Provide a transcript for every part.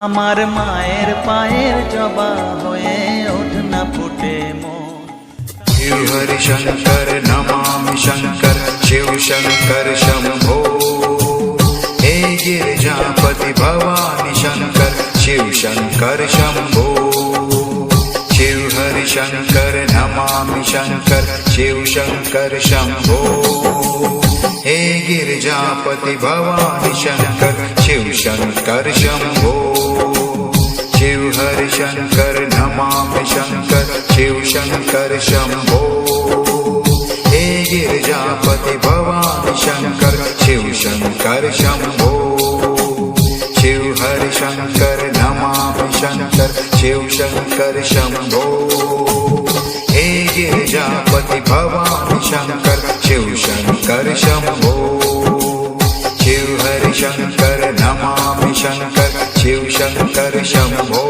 আমার মায়ের পায়ের জবা হয়ে ওঠ না ফুটে মন। शिव हरि शंकर नमामि शंकर शिव शंकर शंभो। हे गिरिजापति भवानी शंकर शिव शंकर शंभो। शिव हरि शंकर नमामि शंकर शिव शंकर शंभो। हे गिरिजापति भवानी शंकर शिव शंकर शंभो। शिव हरि शंकर नमामि शंकर शिव शंकर शंभो। हे गिरिजापति भवानी शंकर शिव शंकर शंभो। शिव हरि शंकर नमामि शंकर शिव शंकर शंभो। हे गिरिजापति भवानी शंकर शिव शंकर शंभो। शिव हरि शंकर नमामि शंकर शिव शंकर शंभो।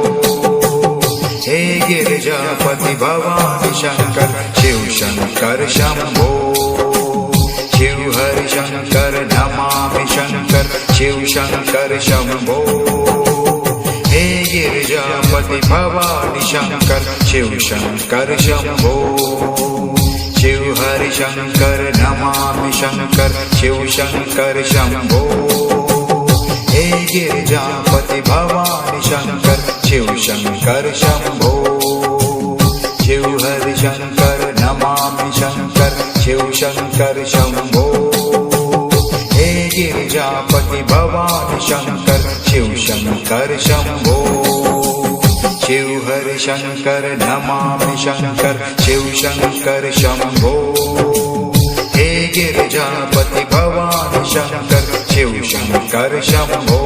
हे गिरिजापति भवानी शंकर शिव शंकर शंभो। शिव हरि शंकर नमामि शंकर शिव शंकर शंभो। हे गिरिजापति भवानी शंकर शिव शंकर शंभो। शिव हरि शंकर नमामि शंकर शिव शंकर शंभो। हे गिरिजापति भवानी शंकर शिव शंकर शंभो। शिव हरि शंकर नमामि शंकर शिव शंकर शंभो। हे गिरिजापति भवानी शंकर शिव शंकर शंभो। शिव हरि शंकर नमामि शंकर शिव शंकर शंभो। हे गिरिजापति भवानी शंकर शिव शंकर शंभो।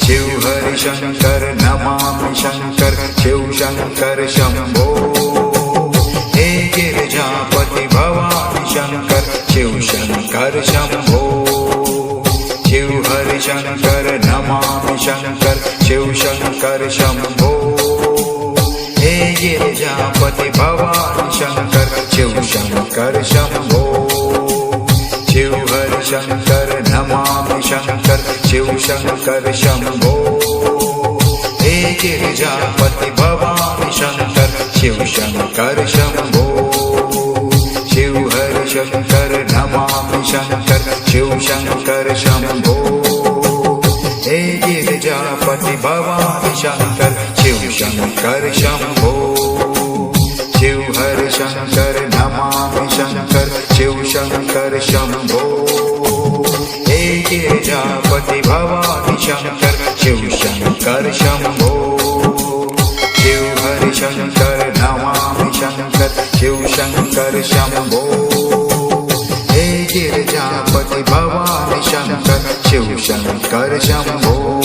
शिव हरि शंकर नमामि शंकर शिव शंकर शंभो। हे गिरिजापति भवानी शंकर शिव शंकर शंभो। शिव हरि शंकर नमामि शंकर शिव शंकर शंभो। हे गिरिजापति भवानी शंकर शिव शंकर शंभो। शिव हरि शंकर नमामि शंकर शिव शंकर शंभो। हे गिरिजापति भवानी शंकर शिव शंकर शंभो। शिव हरि शंकर नमामि शंकर शिव शंकर शंभो। हे गिरिजापति भवानी शंकर शिव शंकर शंभो। शिव हरि शंकर नमामि शंकर शिव शंकर शंभो। हे गिरिजापति भवानी शंकर शिव शंकर शंभो। शिव हरि शंकर नमामि शंकर शिव शंकर शंभो। हे गिरिजापति भवानी शंकर शिव शंकर शंभो।